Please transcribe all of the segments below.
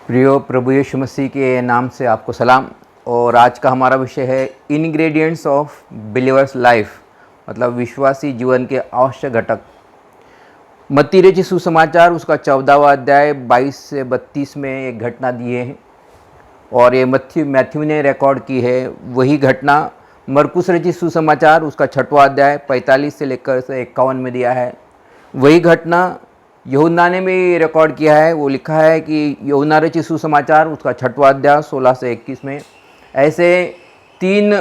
प्रियो प्रभु यीशु मसीह के नाम से आपको सलाम। और आज का हमारा विषय है इंग्रेडिएंट्स ऑफ बिलीवर्स लाइफ, मतलब विश्वासी जीवन के आवश्यक घटक। मत्ती रचित सुसमाचार उसका 14वां अध्याय 22 से 32 में एक घटना दिए हैं और ये मैथ्यू ने रिकॉर्ड की है। वही घटना मरकुस रचित सुसमाचार उसका 6वां अध्याय 45 से लेकर 51 में दिया है। वही घटना यूहन्ना ने भी रिकॉर्ड किया है। वो लिखा है कि यूहन्ना रचित सुसमाचार उसका 6वां अध्याय 16 से 21 में। ऐसे 3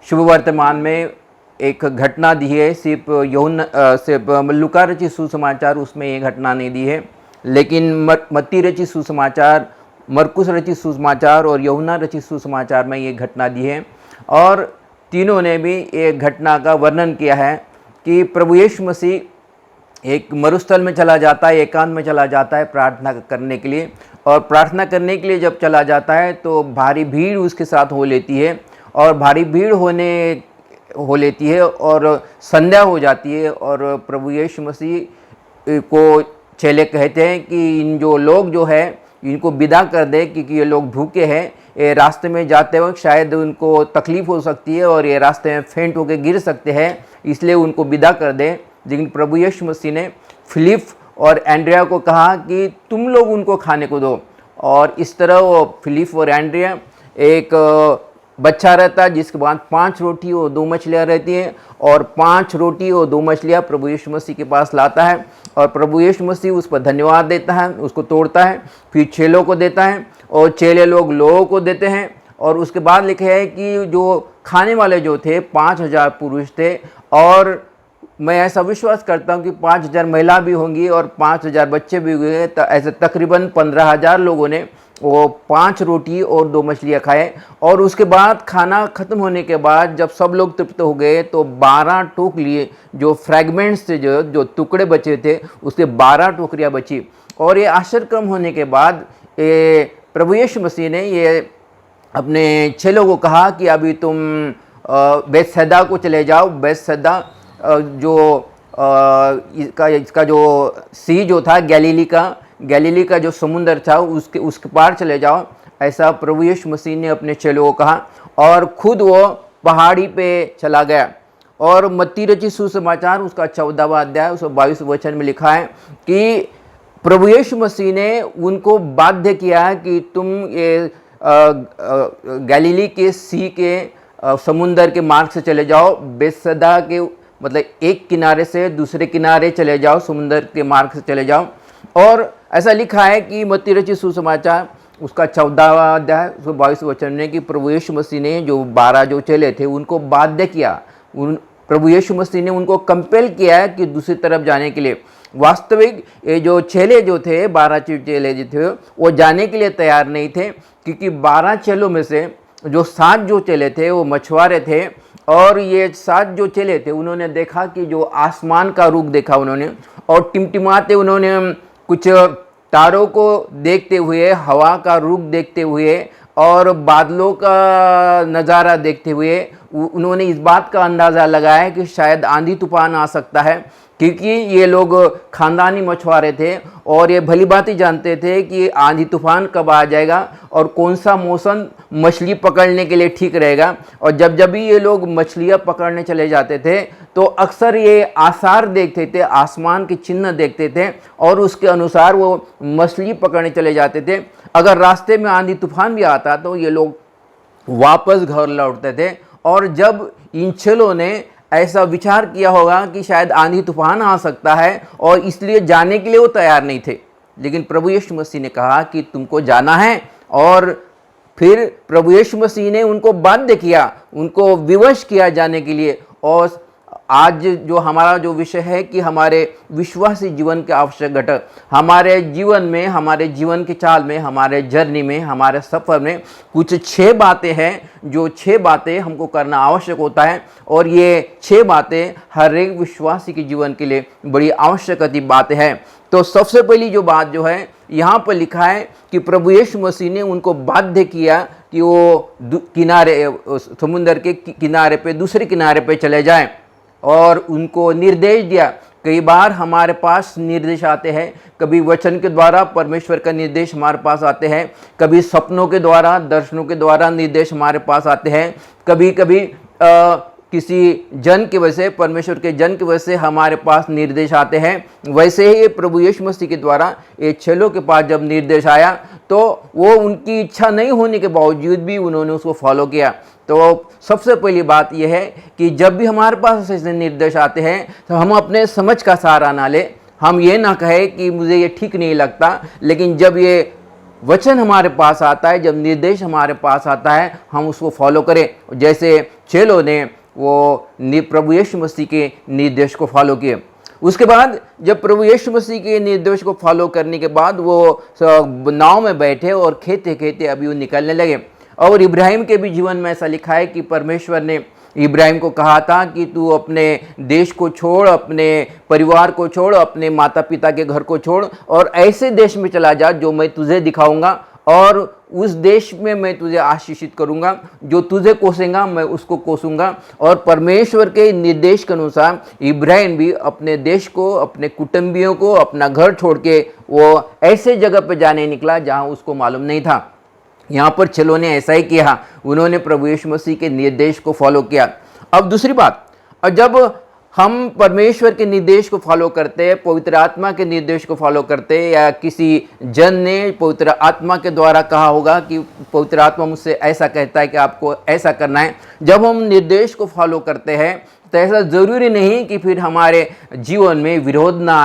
शुभ वर्तमान में एक घटना दी है। सिर्फ लूका रचित सुसमाचार उसमें ये घटना नहीं दी है, लेकिन मत्ती रचित सुसमाचार, मरकुस रचित सुसमाचार और यूहन्ना रचित सुसमाचार में ये घटना दी है। और तीनों ने भी एक घटना का वर्णन किया है कि प्रभु यीशु मसीह एक मरुस्थल में चला जाता है, एकांत में चला जाता है प्रार्थना करने के लिए। और प्रार्थना करने के लिए जब चला जाता है तो भारी भीड़ उसके साथ हो लेती है और भारी भीड़ हो लेती है और संध्या हो जाती है। और प्रभु यीशु मसीह को चेले कहते हैं कि इन जो लोग जो है इनको विदा कर दे, क्योंकि ये लोग भूखे हैं। ये रास्ते में जाते वक्त शायद उनको तकलीफ़ हो सकती है और ये रास्ते में फेंट होकर गिर सकते हैं, इसलिए उनको विदा कर दे। लेकिन प्रभु यीशु मसीह ने फिलिप और एंड्रिया को कहा कि तुम लोग उनको खाने को दो। और इस तरह वो फिलिप और एंड्रिया, एक बच्चा रहता है जिसके बाद 5 रोटी और 2 मछलियाँ रहती हैं, और 5 रोटी और 2 मछलियाँ प्रभु यीशु मसीह के पास लाता है। और प्रभु यीशु मसीह उस पर धन्यवाद देता है, उसको तोड़ता है, फिर चेलों को देता है और चेले लोगों को देते हैं। और उसके बाद लिखे है कि जो खाने वाले जो थे 5000 पुरुष थे, और मैं ऐसा विश्वास करता हूँ कि 5000 महिला भी होंगी और 5000 बच्चे भी हुए। तो ऐसे तकरीबन 15000 लोगों ने वो 5 रोटी और 2 मछलियाँ खाए। और उसके बाद खाना ख़त्म होने के बाद जब सब लोग तृप्त हो गए तो 12 टोकरी जो फ्रैगमेंट्स थे, जो टुकड़े बचे थे, उसके 12 टोकरियाँ बची। और ये आश्चर्यक्रम होने के बाद प्रभु यीशु मसीह ने ये अपने चेलों को कहा कि अभी तुम बेतसैदा को चले जाओ। बेतसैदा जो इसका जो सी जो था गैलीली का जो समुंदर था उसके पार चले जाओ, ऐसा प्रभु यीशु मसीह ने अपने चेलों को कहा। और खुद वो पहाड़ी पे चला गया। और मत्ती रचित सुसमाचार उसका 14वां अध्याय उसका 22 वचन में लिखा है कि प्रभु यीशु मसीह ने उनको बाध्य किया कि तुम ये गैलीली के सी के समुंदर के मार्ग से चले जाओ। बेतसैदा के मतलब एक किनारे से दूसरे किनारे चले जाओ, समुंदर के मार्ग से चले जाओ। और ऐसा लिखा है कि मत्ती रचित सुसमाचार उसका 14वां अध्याय 22 वचन में कि प्रभु यीशु मसीह ने जो 12 जो चेले थे उनको बाध्य किया। प्रभु यीशु मसीह ने उनको कंपेल किया है कि दूसरी तरफ जाने के लिए। वास्तविक ये जो चेले जो थे 12 चेले जो थे वो जाने के लिए तैयार नहीं थे, क्योंकि 12 चेलों में से जो 7 जो चेले थे वो मछुआरे थे। और ये 7 जो चेले थे उन्होंने देखा कि जो आसमान का रुख देखा उन्होंने, और टिमटिमाते उन्होंने कुछ तारों को देखते हुए, हवा का रुख देखते हुए और बादलों का नज़ारा देखते हुए उन्होंने इस बात का अंदाज़ा लगाया कि शायद आंधी तूफान आ सकता है, क्योंकि ये लोग खानदानी मछुआरे थे और ये भली बात ही जानते थे कि आंधी तूफान कब आ जाएगा और कौन सा मौसम मछली पकड़ने के लिए ठीक रहेगा। और जब भी ये लोग मछलियाँ पकड़ने चले जाते थे तो अक्सर ये आसार देखते थे, आसमान के चिन्ह देखते थे और उसके अनुसार वो मछली पकड़ने चले जाते थे। अगर रास्ते में आंधी तूफान भी आता तो ये लोग वापस घर लौटते थे। और जब इन चेलों ने ऐसा विचार किया होगा कि शायद आंधी तूफान आ सकता है और इसलिए जाने के लिए वो तैयार नहीं थे, लेकिन प्रभु यीशु मसीह ने कहा कि तुमको जाना है। और फिर प्रभु यीशु मसीह ने उनको बाध्य किया, उनको विवश किया जाने के लिए। और आज जो हमारा जो विषय है कि हमारे विश्वासी जीवन के आवश्यक घटक, हमारे जीवन में, हमारे जीवन की चाल में, हमारे जर्नी में, हमारे सफ़र में कुछ 6 बातें हैं, जो 6 बातें हमको करना आवश्यक होता है। और ये 6 बातें हर एक विश्वासी के जीवन के लिए बड़ी आवश्यक बातें हैं। तो सबसे पहली जो बात जो है यहाँ पर लिखा है कि प्रभु यीशु मसीह ने उनको बाध्य किया कि वो समुंदर के किनारे पे, दूसरे किनारे पे चले जाएं। और उनको निर्देश दिया कई बार हमारे पास निर्देश आते हैं, कभी वचन के द्वारा परमेश्वर का निर्देश हमारे पास आते हैं, कभी सपनों के द्वारा, दर्शनों के द्वारा निर्देश हमारे पास आते हैं, कभी कभी किसी जन की वजह से, परमेश्वर के जन की वजह से हमारे पास निर्देश आते हैं। वैसे ही प्रभु यीशु मसीह के द्वारा ये चेलों के पास जब निर्देश आया तो वो उनकी इच्छा नहीं होने के बावजूद भी उन्होंने उसको फॉलो किया। तो सबसे पहली बात यह है कि जब भी हमारे पास ऐसे निर्देश आते हैं तो हम अपने समझ का सहारा ना ले, हम ये ना कहें कि मुझे ये ठीक नहीं लगता, लेकिन जब ये वचन हमारे पास आता है, जब निर्देश हमारे पास आता है, हम उसको फॉलो करें। जैसे चेलों ने वो प्रभु यीशु मसीह के निर्देश को फॉलो किए। उसके बाद जब प्रभु यीशु मसीह के निर्देश को फॉलो करने के बाद वो नाव में बैठे और खेते खेते अभी वो निकलने लगे। और इब्राहिम के भी जीवन में ऐसा लिखा है कि परमेश्वर ने इब्राहिम को कहा था कि तू अपने देश को छोड़, अपने परिवार को छोड़, अपने माता पिता के घर को छोड़ और ऐसे देश में चला जा जो मैं तुझे दिखाऊंगा, और उस देश में मैं तुझे आशीषित करूंगा, जो तुझे कोसेगा मैं उसको कोसूंगा। और परमेश्वर के निर्देश के अनुसार इब्राहिम भी अपने देश को, अपने कुटुंबियों को, अपना घर छोड़ के वो ऐसे जगह पर जाने निकला जहां उसको मालूम नहीं था। यहाँ पर चेलों ने ऐसा ही किया, उन्होंने प्रभु यीशु मसीह के निर्देश को फॉलो किया। अब दूसरी बात, जब हम परमेश्वर के निर्देश को फॉलो करते हैं, पवित्र आत्मा के निर्देश को फॉलो करते हैं, या किसी जन ने पवित्र आत्मा के द्वारा कहा होगा कि पवित्र आत्मा मुझसे ऐसा कहता है कि आपको ऐसा करना है, जब हम निर्देश को फॉलो करते हैं तो ऐसा ज़रूरी नहीं कि फिर हमारे जीवन में विरोध ना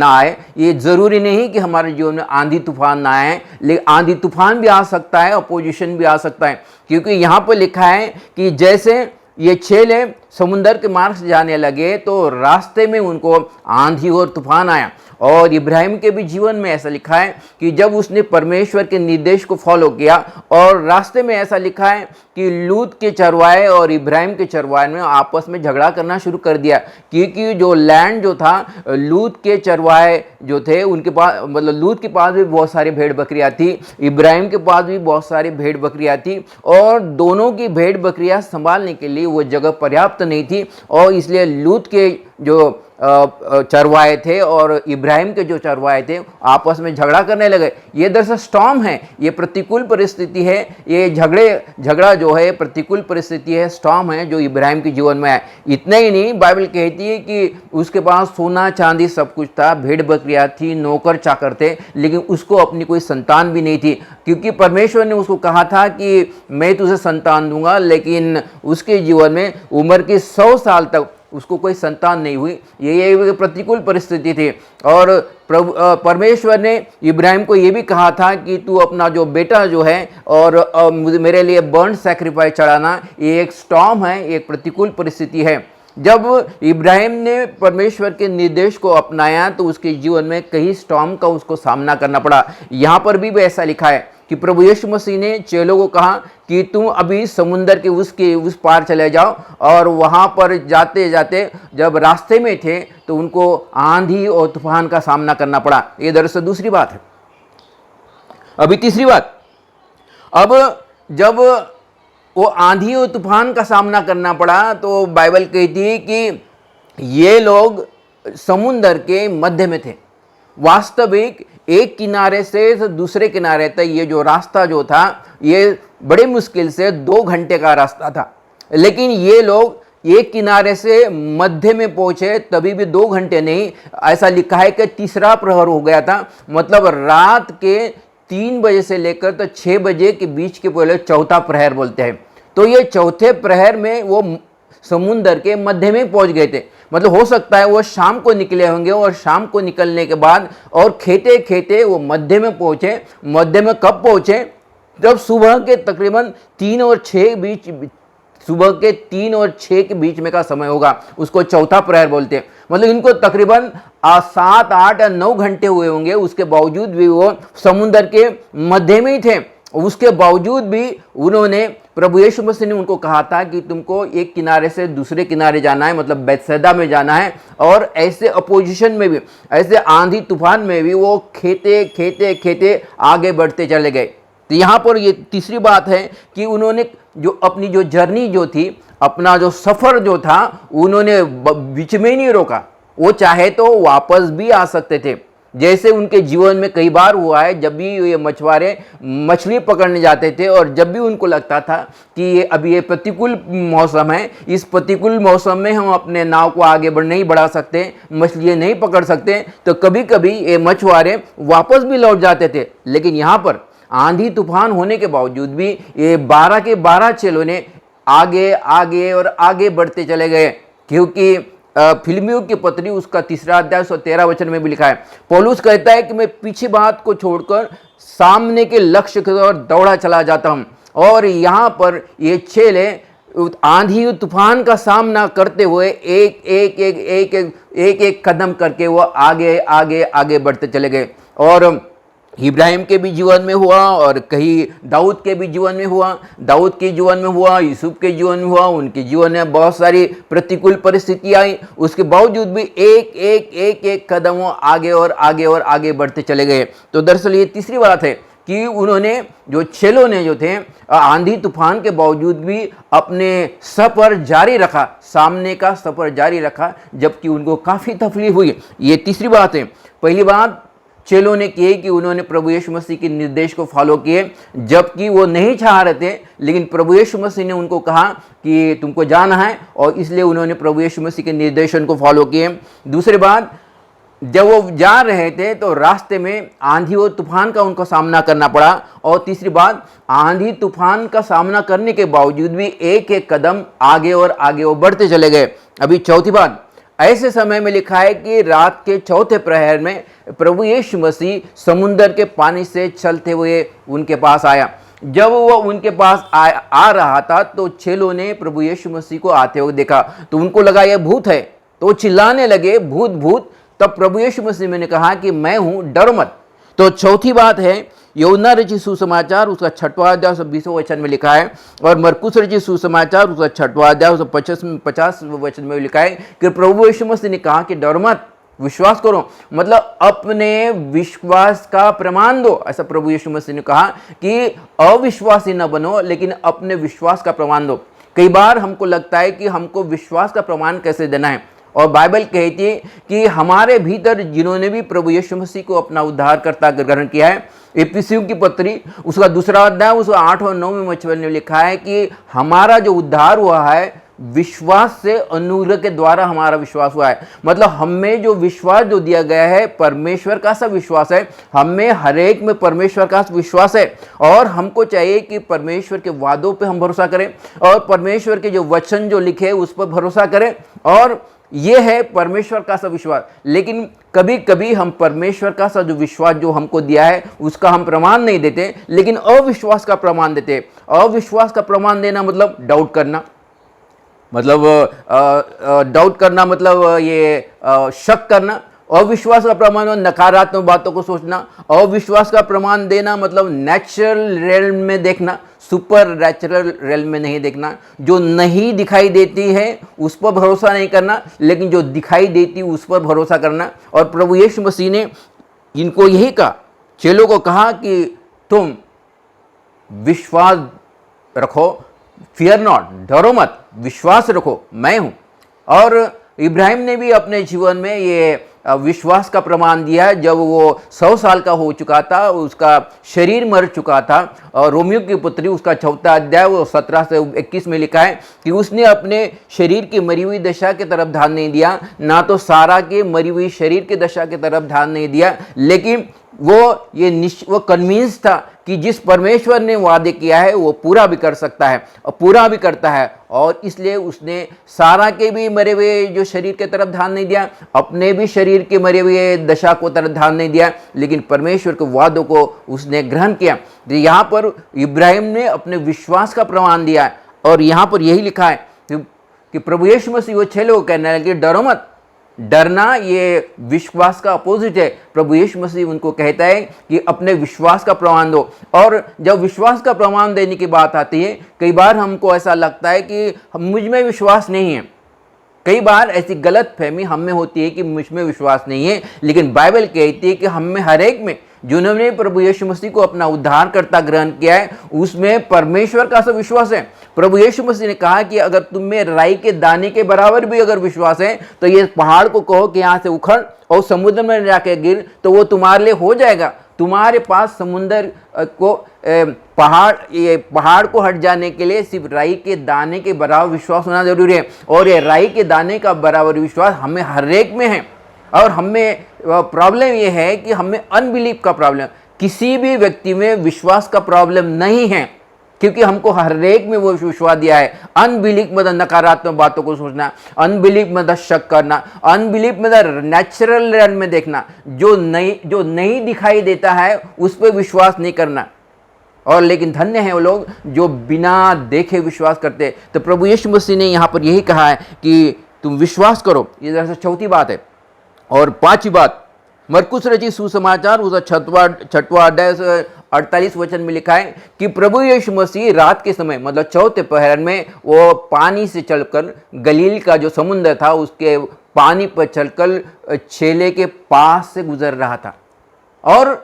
आए। ये ज़रूरी नहीं कि हमारे जीवन में आंधी तूफान ना आए, लेकिन आंधी तूफान भी आ सकता है, अपोजिशन भी आ सकता है। क्योंकि यहाँ पर लिखा है कि जैसे ये चेले समुंदर के मार्ग से जाने लगे तो रास्ते में उनको आंधी और तूफान आया। और इब्राहिम के भी जीवन में ऐसा लिखा है कि जब उसने परमेश्वर के निर्देश को फॉलो किया, और रास्ते में ऐसा लिखा है कि लूत के चरवाहे और इब्राहिम के चरवाहे में आपस में झगड़ा करना शुरू कर दिया। क्योंकि जो लैंड जो था, लूत के चरवाहे जो थे उनके पास, मतलब लूत के पास भी बहुत सारी भेड़ बकरियां थी, इब्राहिम के पास भी बहुत सारी भेड़ बकरियां थी, और दोनों की भेड़ बकरियां संभालने के लिए वो जगह पर्याप्त नहीं थी। और इसलिए लूत के जो चरवाहे थे और इब्राहिम के जो चरवाहे थे आपस में झगड़ा करने लगे। ये दरअसल स्टॉर्म है, ये प्रतिकूल परिस्थिति है, ये झगड़ा जो है प्रतिकूल परिस्थिति है, स्टॉर्म है जो इब्राहिम के जीवन में है। इतना ही नहीं, बाइबल कहती है कि उसके पास सोना चांदी सब कुछ था, भेड़ बकरियां थी, नौकर चाकर थे, लेकिन उसको अपनी कोई संतान भी नहीं थी। क्योंकि परमेश्वर ने उसको कहा था कि मैं तुझे संतान दूंगा, लेकिन उसके जीवन में उम्र के 100 साल तक उसको कोई संतान नहीं हुई। ये प्रतिकूल परिस्थिति थी। और परमेश्वर ने इब्राहिम को ये भी कहा था कि तू अपना जो बेटा जो है और मेरे लिए बर्न सैक्रिफाइस चढ़ाना। ये एक स्टॉर्म है, एक प्रतिकूल परिस्थिति है। जब इब्राहिम ने परमेश्वर के निर्देश को अपनाया तो उसके जीवन में कई स्टॉर्म का उसको सामना करना पड़ा। यहाँ पर भी ऐसा लिखा है कि प्रभु यीशु मसीह ने चेलों को कहा कि तुम अभी समुंदर के उस पार चले जाओ, और वहाँ पर जाते जाते जब रास्ते में थे तो उनको आंधी और तूफान का सामना करना पड़ा। ये दरअसल दूसरी बात है। अभी तीसरी बात, अब जब वो आंधी और तूफान का सामना करना पड़ा तो बाइबल कहती है कि ये लोग समुंदर के मध्य में थे। वास्तविक एक किनारे से दूसरे किनारे तक ये जो रास्ता जो था ये बड़े मुश्किल से 2 घंटे का रास्ता था, लेकिन ये लोग एक किनारे से मध्य में पहुंचे तभी भी 2 घंटे नहीं, ऐसा लिखा है कि तीसरा प्रहर हो गया था। मतलब रात के 3 बजे से लेकर तो 6 बजे के बीच के पहले चौथा प्रहर बोलते हैं। तो ये चौथे प्रहर में वो समुंदर के मध्य में पहुंच गए थे। मतलब हो सकता है वो शाम को निकले होंगे, और शाम को निकलने के बाद और खेते खेते वो मध्य में पहुंचे। मध्य में कब पहुंचे? जब सुबह के तकरीबन 3 और 6 बीच, सुबह के 3 और 6 के बीच में का समय होगा, उसको चौथा प्रहर बोलते हैं। मतलब इनको तकरीबन 7, 8 या 9 घंटे हुए होंगे, उसके बावजूद भी वो समुंदर के मध्य में ही थे। उसके बावजूद भी उन्होंने, प्रभु यीशु मसीह ने उनको कहा था कि तुमको एक किनारे से दूसरे किनारे जाना है, मतलब बैतसैदा में जाना है। और ऐसे अपोजिशन में भी, ऐसे आंधी तूफान में भी वो खेते खेते खेते आगे बढ़ते चले गए। तो यहाँ पर ये तीसरी बात है कि उन्होंने जो अपनी जो जर्नी जो थी, अपना जो सफ़र जो था, उन्होंने बीच में नहीं रोका। वो चाहे तो वापस भी आ सकते थे। जैसे उनके जीवन में कई बार हुआ है, जब भी ये मछुआरे मछली पकड़ने जाते थे और जब भी उनको लगता था कि ये प्रतिकूल मौसम है, इस प्रतिकूल मौसम में हम अपने नाव को आगे नहीं बढ़ा सकते, मछलियाँ नहीं पकड़ सकते, तो कभी कभी ये मछुआरे वापस भी लौट जाते थे। लेकिन यहाँ पर आंधी तूफान होने के बावजूद भी ये 12 के 12 चेलों ने आगे आगे और आगे बढ़ते चले गए, क्योंकि फिलिपियों की पत्री उसका 3 अध्याय 13 वचन में भी लिखा है, पौलुस कहता है कि मैं पीछे बात को छोड़कर सामने के लक्ष्य की ओर दौड़ा चला जाता हूं। और यहाँ पर ये चेले आंधी तूफान का सामना करते हुए एक एक एक एक एक एक एक कदम करके वो आगे आगे आगे बढ़ते चले गए। और इब्राहिम के भी जीवन में हुआ और कहीं दाऊद के भी जीवन में हुआ, दाऊद के जीवन में हुआ, यूसुफ के जीवन में हुआ। उनके जीवन में बहुत सारी प्रतिकूल परिस्थितियाँ आई, उसके बावजूद भी एक एक एक एक कदम वो आगे और आगे और आगे बढ़ते चले गए। तो दरअसल ये तीसरी बात है कि उन्होंने जो चेलों ने जो थे आंधी तूफान के बावजूद भी अपने सफ़र जारी रखा, सामने का सफ़र जारी रखा, जबकि उनको काफ़ी तकलीफ हुई। ये तीसरी बात है। पहली बात चेलों ने किए कि उन्होंने प्रभु यीशु मसीह के निर्देश को फॉलो किए, जबकि वो नहीं चाह रहे थे, लेकिन प्रभु यीशु मसीह ने उनको कहा कि तुमको जाना है, और इसलिए उन्होंने प्रभु यीशु मसीह के निर्देशन को फॉलो किए। दूसरी बात, जब वो जा रहे थे तो रास्ते में आंधी और तूफान का उनको सामना करना पड़ा। और तीसरी बात, आंधी तूफान का सामना करने के बावजूद भी एक एक कदम आगे और आगे वो बढ़ते चले गए। अभी चौथी बात, ऐसे समय में लिखा है कि रात के चौथे प्रहर में प्रभु यीशु मसीह समुद्र के पानी से चलते हुए उनके पास आया। जब वो उनके पास आ रहा था तो चेलों ने प्रभु यीशु मसीह को आते हुए देखा, तो उनको लगा यह भूत है, तो चिल्लाने लगे भूत भूत। तब प्रभु यीशु मसीह ने कहा कि मैं हूं, डरो मत। तो चौथी बात है, यूहन्ना रचित सुसमाचार उसका 6वां अध्याय 20वें वचन में लिखा है, और मरकुस रचित सुसमाचार उसका 6वां अध्याय 50वें वचन में लिखा है कि प्रभु यीशु मसीह ने कहा कि डरो मत, विश्वास करो, मतलब अपने विश्वास का प्रमाण दो। ऐसा प्रभु यीशु मसीह ने कहा कि अविश्वासी न बनो, लेकिन अपने विश्वास का प्रमाण दो। कई बार हमको लगता है कि हमको विश्वास का प्रमाण कैसे देना है, और बाइबल कहती है कि हमारे भीतर जिन्होंने भी प्रभु यीशु मसीह को अपना उद्धारकर्ता ग्रहण किया है, इफिसियों की पत्री उसका 2 अध्याय उसका 8 और 9वें वचन में लिखा है कि हमारा जो उद्धार हुआ है विश्वास से, अनुग्रह के द्वारा हमारा विश्वास हुआ है। मतलब हमें जो विश्वास जो दिया गया है परमेश्वर का सा विश्वास है, हमें हर एक में परमेश्वर का विश्वास है। और हमको चाहिए कि परमेश्वर के वादों पे हम भरोसा करें और परमेश्वर के जो वचन जो लिखे उस पर भरोसा करें, और ये है परमेश्वर का सा विश्वास। लेकिन कभी कभी हम परमेश्वर का सा जो विश्वास जो हमको दिया है उसका हम प्रमाण नहीं देते, लेकिन अविश्वास का प्रमाण देते। अविश्वास का प्रमाण देना मतलब डाउट करना, मतलब डाउट करना, मतलब ये शक करना। अविश्वास का प्रमाण नकारात्मक बातों को सोचना। अविश्वास का प्रमाण देना मतलब नेचुरल रेल्म में देखना, सुपर नेचुरल रेल्म में नहीं देखना। जो नहीं दिखाई देती है उस पर भरोसा नहीं करना, लेकिन जो दिखाई देती उस पर भरोसा करना। और प्रभु यीशु मसीह ने इनको यही कहा, चेलों को कहा कि तुम विश्वास रखो, फियर नॉट, डरो मत, विश्वास रखो, मैं हूं। और इब्राहिम ने भी अपने जीवन में ये विश्वास का प्रमाण दिया है। जब वो 100 साल का हो चुका था, उसका शरीर मर चुका था, और रोमियो की पुत्री उसका 4वां अध्याय वो 17 से 21 में लिखा है कि उसने अपने शरीर की मरी हुई दशा की तरफ ध्यान नहीं दिया, ना तो सारा के मरी हुई शरीर की दशा की तरफ ध्यान नहीं दिया, लेकिन वो कन्विंस था कि जिस परमेश्वर ने वादे किया है वो पूरा भी कर सकता है और पूरा भी करता है। और इसलिए उसने सारा के भी मरे हुए जो शरीर के तरफ ध्यान नहीं दिया, अपने भी शरीर के मरे हुए दशा को तरफ ध्यान नहीं दिया, लेकिन परमेश्वर के वादों को उसने ग्रहण किया। तो यहाँ पर इब्राहिम ने अपने विश्वास का प्रमाण दिया है। और यहाँ पर यही लिखा है कि प्रभु यीशु मसीह वो चेलों को कहने लगे डरो मत। डरना ये विश्वास का अपोजिट है। प्रभु यीशु मसीह उनको कहता है कि अपने विश्वास का प्रमाण दो। और जब विश्वास का प्रमाण देने की बात आती है, कई बार हमको ऐसा लगता है कि मुझ में विश्वास नहीं है। कई बार ऐसी गलत फहमी हम में होती है कि मुझ में विश्वास नहीं है, लेकिन बाइबल कहती है कि हम में हर एक में जिन्होंने प्रभु यीशु मसीह को अपना उद्धारकर्ता ग्रहण किया है, उसमें परमेश्वर का सब विश्वास है। प्रभु यीशु मसीह ने कहा कि अगर तुम में राई के दाने के बराबर भी अगर विश्वास है तो ये पहाड़ को कहो कि यहाँ से उखड़ और समुद्र में जाके गिर, तो वो तुम्हारे लिए हो जाएगा। तुम्हारे पास समुद्र को पहाड़ को हट जाने के लिए सिर्फ राई के दाने के बराबर विश्वास होना जरूरी है। और ये राई के दाने का बराबर विश्वास हमें हर एक में है। और हमें प्रॉब्लम ये है कि हमें अनबिलीव का प्रॉब्लम, किसी भी व्यक्ति में विश्वास का प्रॉब्लम नहीं है, क्योंकि हमको हर एक में वो विश्वास दिया है। अनबिलीव मतलब नकारात्मक बातों को सोचना, अनबिलीव मतलब शक करना, अनबिलीव मतलब नेचुरल रन में देखना, जो नहीं दिखाई देता है उस पर विश्वास नहीं करना। और लेकिन धन्य है वो लोग जो बिना देखे विश्वास करते। तो प्रभु यीशु मसीह ने यहाँ पर यही कहा है कि तुम विश्वास करो। ये जरा चौथी बात है। और पांचवी बात, मरकुस रचित सुसमाचार उसका 6वां अध्याय 48 वचन में लिखा है कि प्रभु यीशु मसीह रात के समय मतलब चौथे पहर में वो पानी से चलकर गलील का जो समुद्र था उसके पानी पर चलकर चेले के पास से गुजर रहा था। और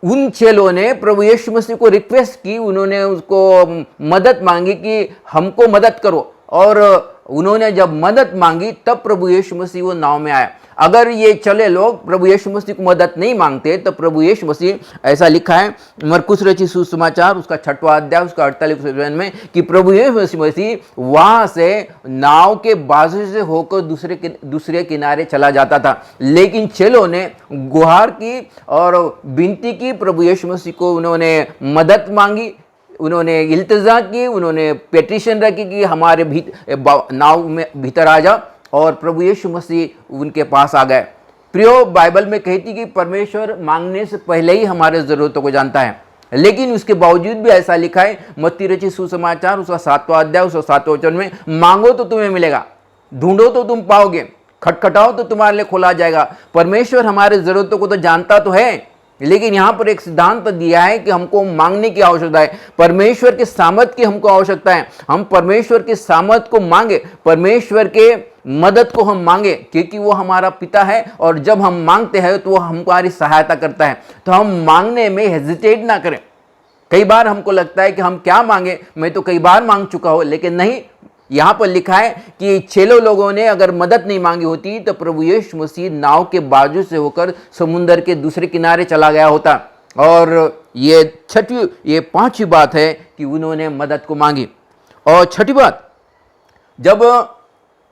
उन चेलों ने प्रभु यीशु मसीह को रिक्वेस्ट की, उन्होंने उसको मदद मांगी कि हमको मदद करो। और उन्होंने जब मदद मांगी तब प्रभु यीशु मसीह वो नाव में आया। अगर ये चले लोग प्रभु यीशु मसीह को मदद नहीं मांगते तो प्रभु यीशु मसीह, ऐसा लिखा है मरकुस रचित सुसमाचार उसका 6वां अध्याय उसका 48 वचन में कि प्रभु यीशु मसीह वहां से नाव के बाजू से होकर दूसरे किनारे चला जाता था। लेकिन चेलों ने गुहार की और विनती की, प्रभु यीशु मसीह को उन्होंने मदद मांगी, उन्होंने इल्तिजा की, उन्होंने पेटिशन रखी कि हमारे नाव में भीतर आ जाओ। और प्रभु यीशु मसीह उनके पास आ गए। प्रियो, बाइबल में कहती कि परमेश्वर मांगने से पहले ही हमारे ज़रूरतों को जानता है, लेकिन उसके बावजूद भी ऐसा लिखा है मत्ती रचित सुसमाचार उसका 7वां अध्याय उसका 7वें वचन में, मांगो तो तुम्हें मिलेगा, ढूंढो तो तुम पाओगे, खटखटाओ तो तुम्हारे लिए खोला जाएगा। परमेश्वर हमारे ज़रूरतों को तो जानता तो है, लेकिन यहाँ पर एक सिद्धांत दिया है कि हमको मांगने की आवश्यकता है। परमेश्वर के सामर्थ की हमको आवश्यकता है। हम परमेश्वर के सामर्थ को मांगे, परमेश्वर के मदद को हम मांगे, क्योंकि वो हमारा पिता है। और जब हम मांगते हैं तो वो हमारी सहायता करता है। तो हम मांगने में हेजिटेट ना करें। कई बार हमको लगता है कि हम क्या मांगे, मैं तो कई बार मांग चुका हूँ, लेकिन नहीं, यहाँ पर लिखा है कि चेलों लोगों ने अगर मदद नहीं मांगी होती तो प्रभु यीशु मसीह नाव के बाजू से होकर समुद्र के दूसरे किनारे चला गया होता। और ये पांचवी बात है कि उन्होंने मदद को मांगी। और छठी बात, जब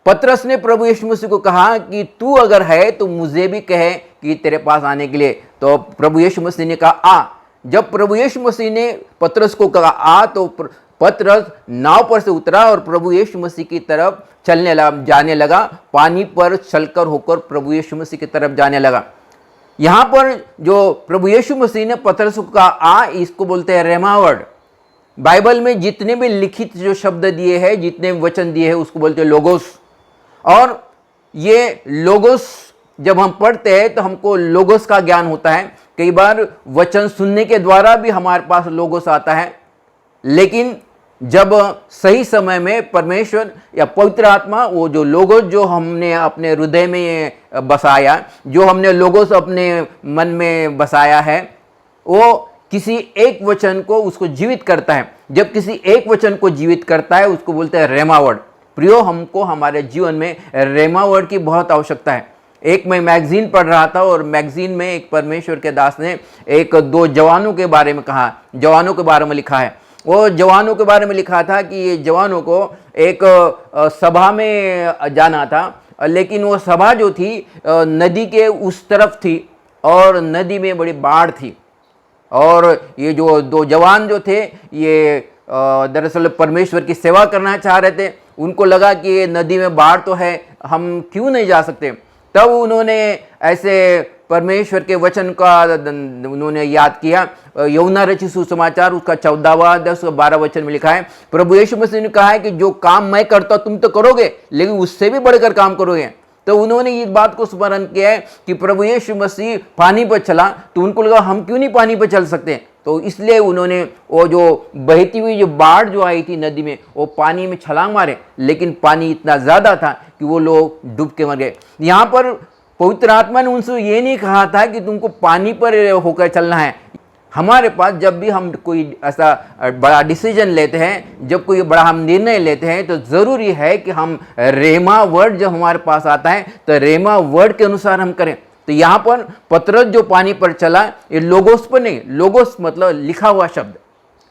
पतरस ने प्रभु यीशु मसीह को कहा कि तू अगर है तो मुझे भी कहे कि तेरे पास आने के लिए, तो प्रभु यीशु मसीह ने कहा आ। जब प्रभु यीशु मसीह ने पतरस को कहा आ, तो पतरस नाव पर से उतरा और प्रभु यीशु मसीह की तरफ जाने लगा, पानी पर चलकर होकर प्रभु यीशु मसीह की तरफ जाने लगा। यहाँ पर जो प्रभु यीशु मसीह ने पतरस को कहा आ, इसको बोलते हैं रेमा वर्ड। बाइबल में जितने भी लिखित जो शब्द दिए हैं, जितने वचन दिए हैं, उसको बोलते हैं लोगोस। और ये लोगोस जब हम पढ़ते हैं तो हमको लोगोस का ज्ञान होता है। कई बार वचन सुनने के द्वारा भी हमारे पास लोगोस आता है, लेकिन जब सही समय में परमेश्वर या पवित्र आत्मा वो जो लोगोस जो हमने अपने हृदय में बसाया, जो हमने लोगोस अपने मन में बसाया है, वो किसी एक वचन को उसको जीवित करता है। जब किसी एक वचन को जीवित करता है उसको बोलते हैं रेमा वर्ड। प्रियो, हमको हमारे जीवन में रेमा वर्ड की बहुत आवश्यकता है। एक मैं मैगजीन पढ़ रहा था और मैगजीन में एक परमेश्वर के दास ने दो जवानों के बारे में कहा, जवानों के बारे में लिखा है। वो जवानों के बारे में लिखा था कि ये जवानों को एक सभा में जाना था, लेकिन वो सभा जो थी नदी के उस तरफ थी और नदी में बड़ी बाढ़ थी। और ये जो दो जवान जो थे ये दरअसल परमेश्वर की सेवा करना चाह रहे थे। उनको लगा कि ये नदी में बाढ़ तो है, हम क्यों नहीं जा सकते। तब उन्होंने ऐसे परमेश्वर के वचन का उन्होंने याद किया। यूहन्ना रचित सुसमाचार उसका 14वां अध्याय 12 वचन में लिखा है, प्रभु यीशु मसीह ने कहा है कि जो काम मैं करता हूं तुम तो करोगे, लेकिन उससे भी बढ़कर काम करोगे। तो उन्होंने इस बात को स्मरण किया है कि प्रभु यीशु मसीह पानी पर चला, तो उनको लगा हम क्यों नहीं पानी पर चल सकते। तो इसलिए उन्होंने वो जो बहती हुई जो बाढ़ जो आई थी नदी में, वो पानी में छलांग मारे, लेकिन पानी इतना ज़्यादा था कि वो लोग डूब के मर गए। यहाँ पर पवित्र आत्मा ने उनसे ये नहीं कहा था कि तुमको पानी पर होकर चलना है। हमारे पास जब भी हम कोई ऐसा बड़ा डिसीजन लेते हैं, जब कोई बड़ा हम निर्णय लेते हैं, तो ज़रूरी है कि हम रेमा वर्ड जब हमारे पास आता है तो रेमा वर्ड के अनुसार हम करें। तो यहाँ पर पतरस जो पानी पर चला, ये लोगोस पर नहीं, लोगोस मतलब लिखा हुआ शब्द,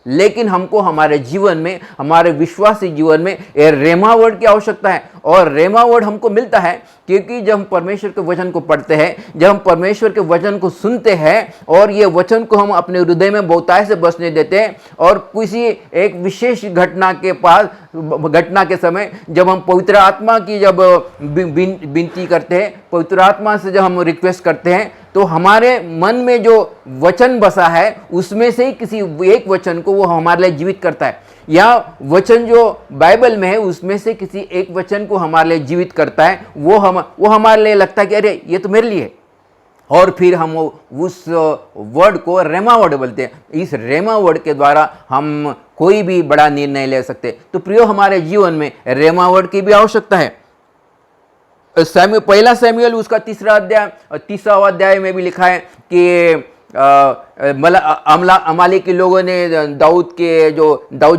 लेकिन हमको हमारे जीवन में, हमारे विश्वासी जीवन में ये रेमा वर्ड की आवश्यकता है। और रेमा वर्ड हमको मिलता है क्योंकि जब हम परमेश्वर के वचन को पढ़ते हैं, जब हम परमेश्वर के वचन को सुनते हैं और ये वचन को हम अपने हृदय में बहुताय से बसने देते हैं, और किसी एक विशेष घटना के समय जब हम पवित्र आत्मा की जब विनती करते हैं, पवित्र आत्मा से जब हम रिक्वेस्ट करते हैं, तो हमारे मन में जो वचन बसा है उसमें से ही किसी एक वचन को वो हमारे लिए जीवित करता है, या वचन जो बाइबल में है उसमें से किसी एक वचन को हमारे लिए जीवित करता है। वो हमारे लिए लगता है कि अरे ये तो मेरे लिए है, और फिर हम उस वर्ड को रेमा वर्ड बोलते हैं। इस रेमा वर्ड के द्वारा हम कोई भी बड़ा निर्णय ले सकते। तो प्रियो, हमारे जीवन में रेमा वर्ड की भी आवश्यकता है। पहला सैमुएल उसका 3 अध्याय में भी लिखा है कि अमालेक के लोगों ने दाऊद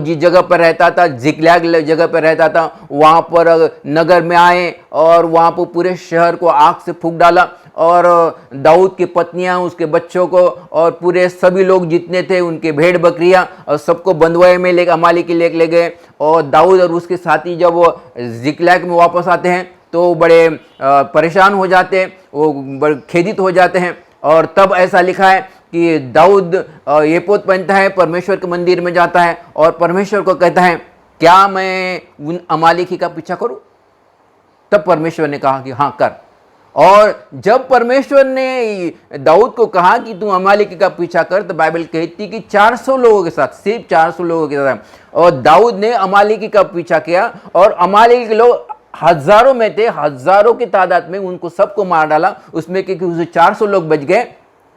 जिस जगह पर रहता था, जिकलैग जगह पर रहता था, वहाँ पर नगर में आए और वहाँ पर पूरे शहर को आग से फूंक डाला, और दाऊद की पत्नियाँ, उसके बच्चों को और पूरे सभी लोग जितने थे, उनके भेड़ बकरियाँ और सबको बंधुआई में अमालेकी ले गए। और दाऊद और उसके साथी जब वो जिकलैग में वापस आते हैं तो बड़े परेशान हो जाते हैं, वो बड़े खेदित हो जाते हैं। और तब ऐसा लिखा है कि दाऊद एपोद पहनता है, परमेश्वर के मंदिर में जाता है और परमेश्वर को कहता है, क्या मैं उन अमालेकी का पीछा करूं? तब परमेश्वर ने कहा कि हाँ कर। और जब परमेश्वर ने दाऊद को कहा कि तू अमालेकी का पीछा कर, तो बाइबल कहती कि 400 लोगों के साथ, सिर्फ 400 लोगों के साथ, और दाऊद ने अमालेकी का पीछा किया, और अमालेकी के लोग हजारों में थे, हजारों की तादाद में, उनको सबको मार डाला। उसमें क्योंकि उसे 400 लोग बच गए,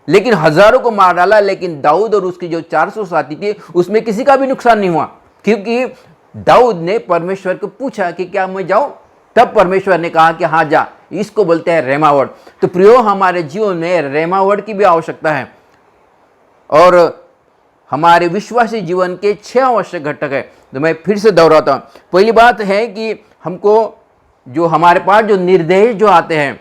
लेकिन हजारों को मार डाला। लेकिन दाऊद और उसके जो 400 साथी थे, उसमें किसी का भी नुकसान नहीं हुआ, क्योंकि दाऊद ने परमेश्वर को पूछा कि क्या मैं जाऊं? तब परमेश्वर ने कहा कि हाँ जा। इसको बोलते हैं रेमा वर्ड। तो प्रियो, हमारे जीवन में रेमा वर्ड की भी आवश्यकता है। और हमारे विश्वासी जीवन के 6 आवश्यक घटक है, तो मैं फिर से दोहराता हूं। पहली बात है कि हमको जो हमारे पास जो निर्देश जो आते हैं,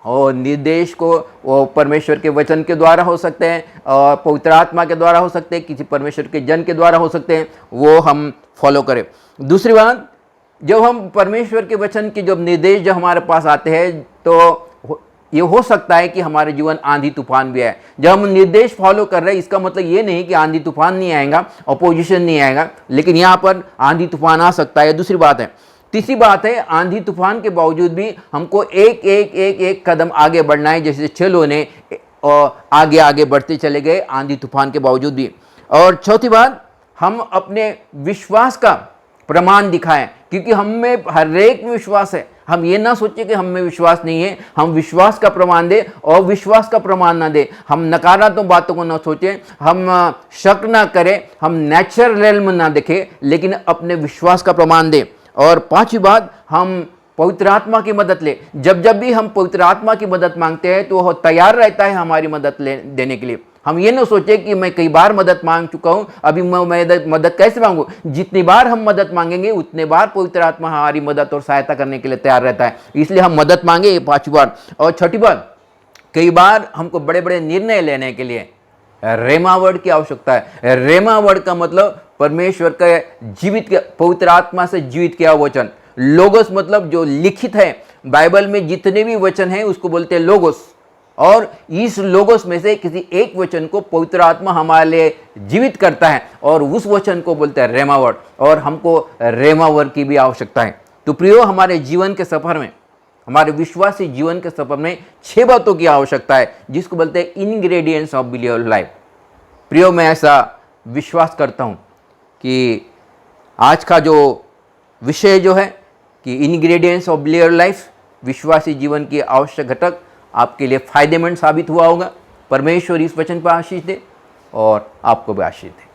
और निर्देश को वो परमेश्वर के वचन के द्वारा हो सकते हैं, और पवित्र आत्मा के द्वारा हो सकते हैं, किसी परमेश्वर के जन के द्वारा हो सकते हैं, वो हम फॉलो करें। दूसरी बात, जब हम परमेश्वर के वचन के जब निर्देश जो हमारे पास आते हैं, तो ये हो सकता है कि हमारे जीवन आंधी तूफान भी आए। जब हम निर्देश फॉलो कर रहे हैं, इसका मतलब ये नहीं कि आंधी तूफान नहीं आएगा, अपोजिशन नहीं आएगा, लेकिन यहाँ पर आंधी तूफान आ सकता है। दूसरी बात है। तीसरी बात है, आंधी तूफान के बावजूद भी हमको एक कदम आगे बढ़ना है, जैसे चेलों ने आगे बढ़ते चले गए आंधी तूफान के बावजूद भी। और चौथी बात, हम अपने विश्वास का प्रमाण दिखाएं, क्योंकि हम में हर एक में विश्वास है। हम ये ना सोचें कि हम में विश्वास नहीं है, हम विश्वास का प्रमाण दें और विश्वास का प्रमाण ना दें। हम नकारात्मक बातों को ना सोचें, हम शक ना करें, हम नेचुरल रेल्म ना देखें, लेकिन अपने विश्वास का प्रमाण दें। और पांचवी बात, हम पवित्र आत्मा की मदद ले। जब भी हम पवित्र आत्मा की मदद मांगते हैं, तो वह तैयार रहता है हमारी मदद देने के लिए। हम ये ना सोचे कि मैं कई बार मदद मांग चुका हूं, अभी मैं मदद कैसे मांगू। जितनी बार हम मदद मांगेंगे, उतने बार पवित्र आत्मा हमारी मदद और सहायता करने के लिए तैयार रहता है। इसलिए हम मदद मांगे, ये 5 बार। और छठी बात, कई बार हमको बड़े बड़े निर्णय लेने के लिए रेमा वर्ड की आवश्यकता है। रेमा वर्ड का मतलब परमेश्वर का जीवित, पवित्र आत्मा से जीवित किया वचन। लोगोस मतलब जो लिखित है, बाइबल में जितने भी वचन हैं उसको बोलते हैं लोगोस। और इस लोगोस में से किसी एक वचन को पवित्र आत्मा हमारे लिए जीवित करता है, और उस वचन को बोलते हैं रेमा वर्ड। और हमको रेमा वर्ड की भी आवश्यकता है। तो प्रियो, हमारे जीवन के सफर में, हमारे विश्वासी जीवन के सफर में 6 बातों की आवश्यकता है, जिसको बोलते हैं इंग्रेडिएंट्स ऑफ बिलीवर लाइफ। प्रियो, मैं ऐसा विश्वास करता हूं कि आज का जो विषय जो है कि इंग्रेडिएंट्स ऑफ बिलीवर लाइफ, विश्वासी जीवन की आवश्यक घटक, आपके लिए फायदेमंद साबित हुआ होगा। परमेश्वर इस वचन पर आशीष दे और आपको भी आशीष दे।